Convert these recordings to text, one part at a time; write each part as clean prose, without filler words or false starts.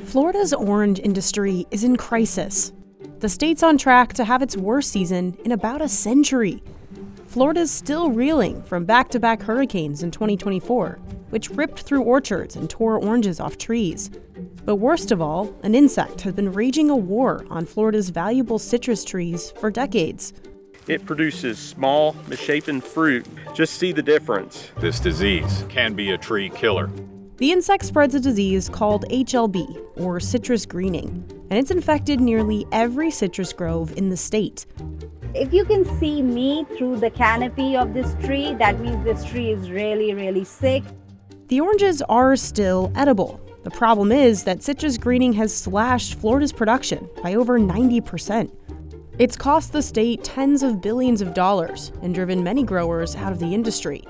Florida's orange industry is in crisis. The state's on track to have its worst season in about a century. Florida's still reeling from back-to-back hurricanes in 2024, which ripped through orchards and tore oranges off trees. But worst of all, an insect has been waging a war on Florida's valuable citrus trees for decades. It produces small, misshapen fruit. Just see the difference. This disease can be a tree killer. The insect spreads a disease called HLB, or citrus greening, and it's infected nearly every citrus grove in the state. If you can see me through the canopy of this tree, that means this tree is really, really sick. The oranges are still edible. The problem is that citrus greening has slashed Florida's production by over 90%. It's cost the state tens of billions of dollars and driven many growers out of the industry.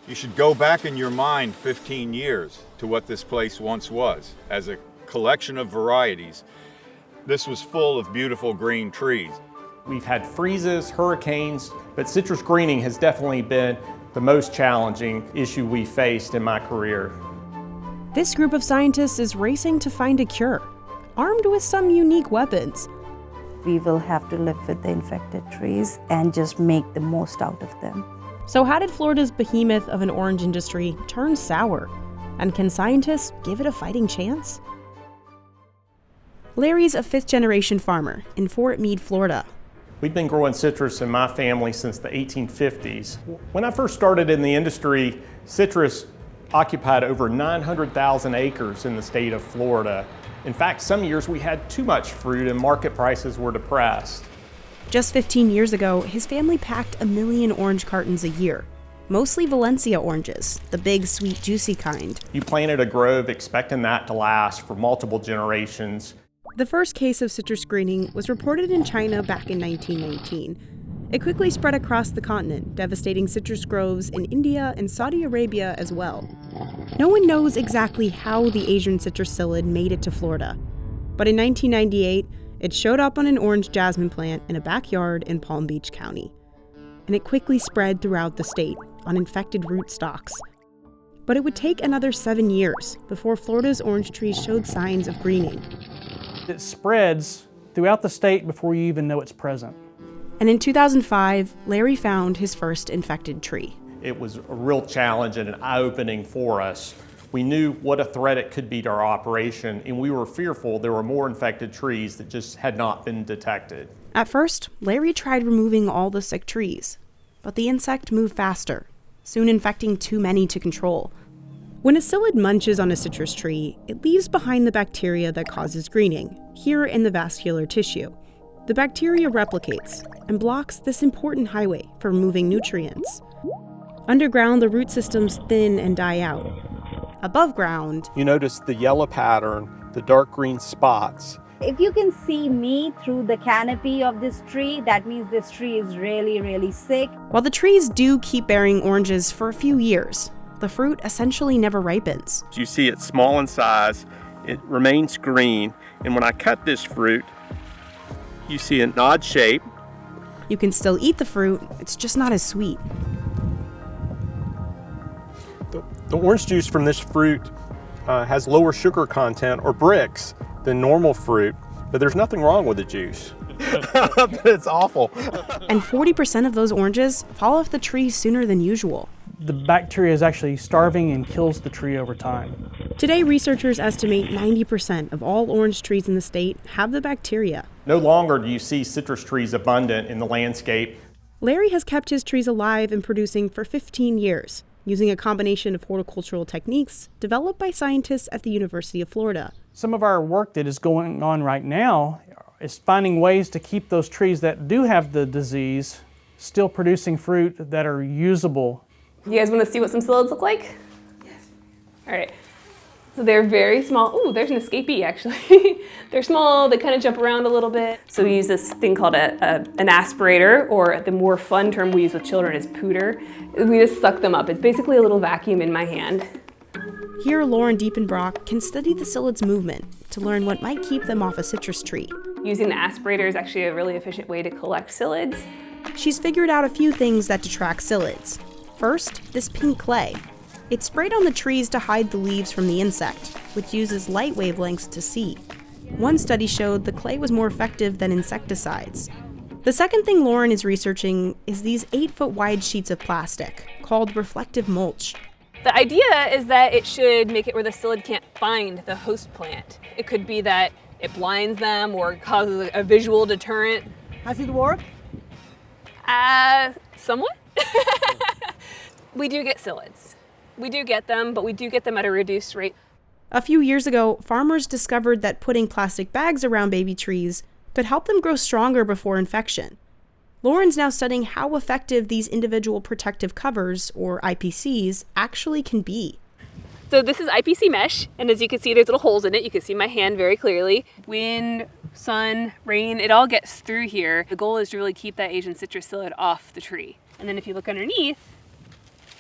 You should go back in your mind 15 years to what this place once was. As a collection of varieties, this was full of beautiful green trees. We've had freezes, hurricanes, but citrus greening has definitely been the most challenging issue we faced in my career. This group of scientists is racing to find a cure, armed with some unique weapons. We will have to live with the infected trees and just make the most out of them. So how did Florida's behemoth of an orange industry turn sour? And can scientists give it a fighting chance? Larry's a fifth-generation farmer in Fort Meade, Florida. We've been growing citrus in my family since the 1850s. When I first started in the industry, citrus occupied over 900,000 acres in the state of Florida. In fact, some years we had too much fruit and market prices were depressed. Just 15 years ago, his family packed 1 million orange cartons a year, mostly Valencia oranges, the big, sweet, juicy kind. You planted a grove expecting that to last for multiple generations. The first case of citrus greening was reported in China back in 1919. It quickly spread across the continent, devastating citrus groves in India and Saudi Arabia as well. No one knows exactly how the Asian citrus psyllid made it to Florida, but in 1998, it showed up on an orange jasmine plant in a backyard in Palm Beach County. And it quickly spread throughout the state on infected rootstocks. But it would take another 7 years before Florida's orange trees showed signs of greening. It spreads throughout the state before you even know it's present. And in 2005, Larry found his first infected tree. It was a real challenge and an eye-opening for us. We knew what a threat it could be to our operation, and we were fearful there were more infected trees that just had not been detected. At first, Larry tried removing all the sick trees, but the insect moved faster, soon infecting too many to control. When a psyllid munches on a citrus tree, it leaves behind the bacteria that causes greening, here in the vascular tissue. The bacteria replicates and blocks this important highway for moving nutrients. Underground, the root systems thin and die out. Above ground, You notice the yellow pattern, the dark green spots. If you can see me through the canopy of this tree, that means this tree is really, really sick. while the trees do keep bearing oranges for a few years, the fruit essentially never ripens. You see it's small in size, it remains green, and when I cut this fruit, you see an odd shape. You can still eat the fruit, it's just not as sweet. The orange juice from this fruit has lower sugar content or bricks than normal fruit, but there's nothing wrong with the juice. But it's awful. And 40% of those oranges fall off the tree sooner than usual. The bacteria is actually starving and kills the tree over time. Today, researchers estimate 90% of all orange trees in the state have the bacteria. No longer do you see citrus trees abundant in the landscape. Larry has kept his trees alive and producing for 15 years, using a combination of horticultural techniques developed by scientists at the University of Florida. Some of our work that is going on right now is finding ways to keep those trees that do have the disease still producing fruit that are usable. You guys want to see what some psyllids look like? Yes. All right. So they're very small. Ooh, there's an escapee actually. They're small, they kind of jump around a little bit. So we use this thing called an aspirator, or the more fun term we use with children is pooter. We just suck them up. It's basically a little vacuum in my hand. Here, Lauren Diepenbrock can study the psyllid's movement to learn what might keep them off a citrus tree. Using the aspirator is actually a really efficient way to collect psyllids. She's figured out a few things that detract psyllids. First, this pink clay. It's sprayed on the trees to hide the leaves from the insect, which uses light wavelengths to see. One study showed the clay was more effective than insecticides. The second thing Lauren is researching is these 8-foot wide sheets of plastic, called reflective mulch. The idea is that it should make it where the psyllid can't find the host plant. It could be that it blinds them or causes a visual deterrent. Has it worked? Somewhat. We do get psyllids. We do get them, but we do get them at a reduced rate. A few years ago, farmers discovered that putting plastic bags around baby trees could help them grow stronger before infection. Lauren's now studying how effective these individual protective covers, or IPCs, actually can be. So this is IPC mesh, and as you can see, there's little holes in it. You can see my hand very clearly. Wind, sun, rain, it all gets through here. The goal is to really keep that Asian citrus psyllid off the tree. And then if you look underneath,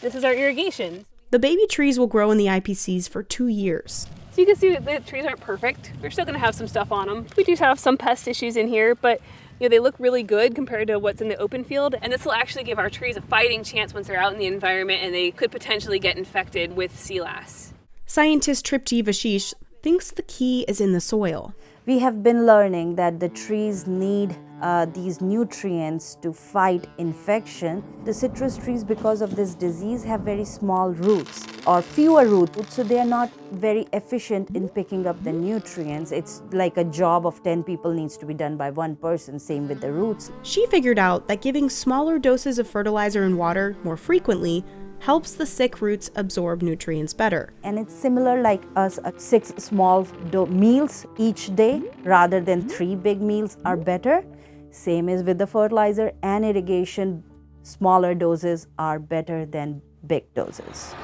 this is our irrigation. The baby trees will grow in the IPCs for 2 years. So you can see that the trees aren't perfect. They're still gonna have some stuff on them. We do have some pest issues in here, but they look really good compared to what's in the open field. And this will actually give our trees a fighting chance once they're out in the environment and they could potentially get infected with sea lice. Scientist Tripti Vashish thinks the key is in the soil. We have been learning that the trees need these nutrients to fight infection. The citrus trees, because of this disease, have very small roots or fewer roots, so they are not very efficient in picking up the nutrients. It's like a job of 10 people needs to be done by one person, same with the roots. She figured out that giving smaller doses of fertilizer and water more frequently helps the sick roots absorb nutrients better. And it's similar like us, 6 small meals each day rather than 3 big meals are better. Same is with the fertilizer and irrigation. Smaller doses are better than big doses.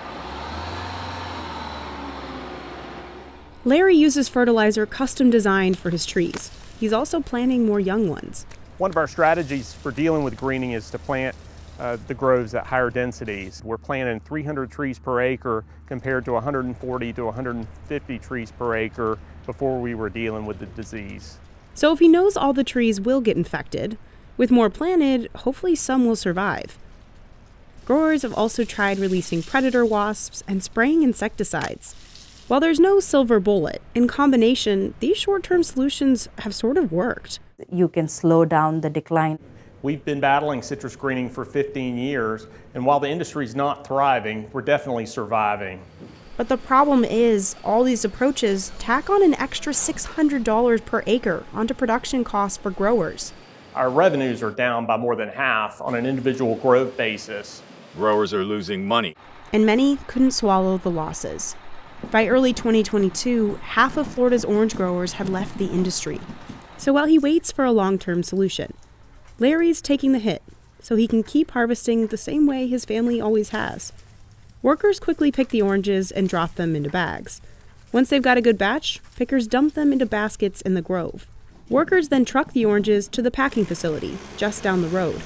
Larry uses fertilizer custom designed for his trees. He's also planting more young ones. One of our strategies for dealing with greening is to plant the groves at higher densities. We're planting 300 trees per acre compared to 140 to 150 trees per acre before we were dealing with the disease. So if he knows all the trees will get infected, with more planted, hopefully some will survive. Growers have also tried releasing predator wasps and spraying insecticides. While there's no silver bullet, in combination, these short-term solutions have sort of worked. You can slow down the decline. We've been battling citrus greening for 15 years, and while the industry's not thriving, we're definitely surviving. But the problem is, all these approaches tack on an extra $600 per acre onto production costs for growers. Our revenues are down by more than half on an individual grove basis. Growers are losing money. And many couldn't swallow the losses. By early 2022, half of Florida's orange growers had left the industry. So while he waits for a long-term solution, Larry's taking the hit so he can keep harvesting the same way his family always has. Workers quickly pick the oranges and drop them into bags. Once they've got a good batch, pickers dump them into baskets in the grove. Workers then truck the oranges to the packing facility just down the road.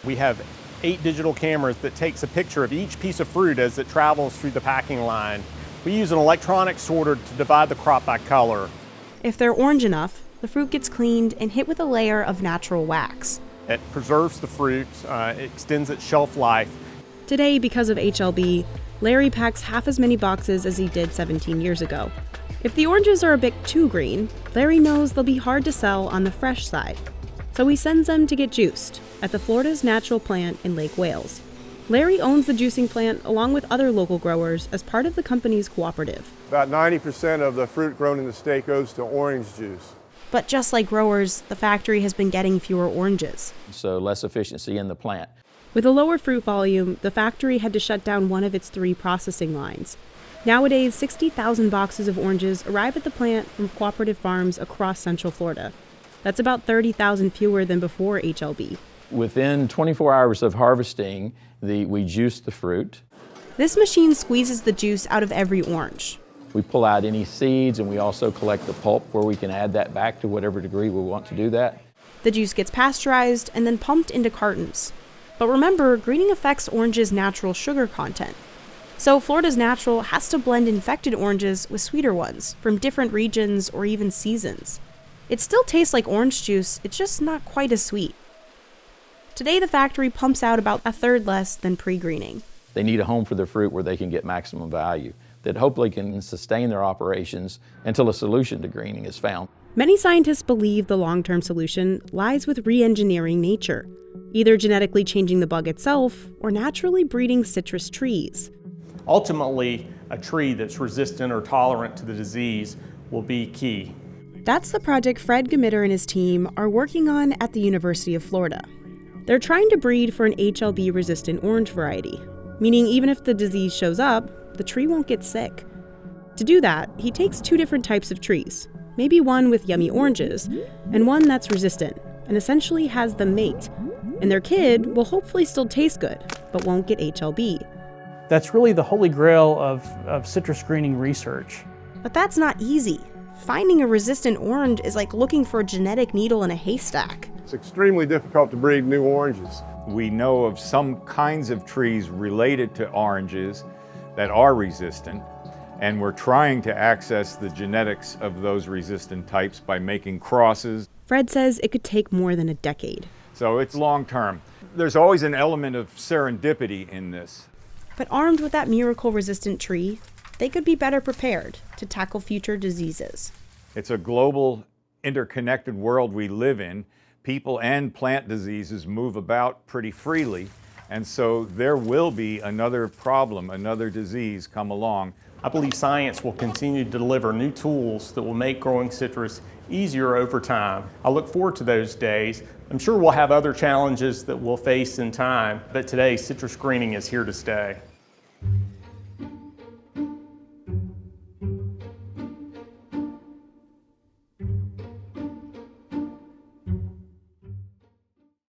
We have 8 digital cameras that takes a picture of each piece of fruit as it travels through the packing line. We use an electronic sorter to divide the crop by color. If they're orange enough, the fruit gets cleaned and hit with a layer of natural wax. It preserves the fruit, it extends its shelf life. Today, because of HLB, Larry packs half as many boxes as he did 17 years ago. If the oranges are a bit too green, Larry knows they'll be hard to sell on the fresh side. So he sends them to get juiced at the Florida's Natural Plant in Lake Wales. Larry owns the juicing plant along with other local growers as part of the company's cooperative. About 90% of the fruit grown in the state goes to orange juice. But just like growers, the factory has been getting fewer oranges. So less efficiency in the plant. With a lower fruit volume, the factory had to shut down one of its 3 processing lines. Nowadays, 60,000 boxes of oranges arrive at the plant from cooperative farms across Central Florida. That's about 30,000 fewer than before HLB. Within 24 hours of harvesting, we juice the fruit. This machine squeezes the juice out of every orange. We pull out any seeds, and we also collect the pulp where we can add that back to whatever degree we want to do that. The juice gets pasteurized and then pumped into cartons. But remember, greening affects oranges' natural sugar content. So Florida's Natural has to blend infected oranges with sweeter ones from different regions or even seasons. It still tastes like orange juice, it's just not quite as sweet. Today, the factory pumps out about a third less than pre-greening. They need a home for their fruit where they can get maximum value. that hopefully can sustain their operations until a solution to greening is found. Many scientists believe the long-term solution lies with re-engineering nature, either genetically changing the bug itself or naturally breeding citrus trees. Ultimately, a tree that's resistant or tolerant to the disease will be key. That's the project Fred Gemitter and his team are working on at the University of Florida. They're trying to breed for an HLB-resistant orange variety, meaning even if the disease shows up, the tree won't get sick. To do that, he takes 2 different types of trees, maybe one with yummy oranges, and one that's resistant, and essentially has them mate. And their kid will hopefully still taste good, but won't get HLB. That's really the holy grail of citrus greening research. But that's not easy. Finding a resistant orange is like looking for a genetic needle in a haystack. It's extremely difficult to breed new oranges. We know of some kinds of trees related to oranges that are resistant, and we're trying to access the genetics of those resistant types by making crosses. Fred says it could take more than a decade. So it's long term. There's always an element of serendipity in this. But armed with that miracle-resistant tree, they could be better prepared to tackle future diseases. It's a global, interconnected world we live in. People and plant diseases move about pretty freely, and so there will be another problem, another disease come along. I believe science will continue to deliver new tools that will make growing citrus easier over time. I look forward to those days. I'm sure we'll have other challenges that we'll face in time, but today citrus greening is here to stay.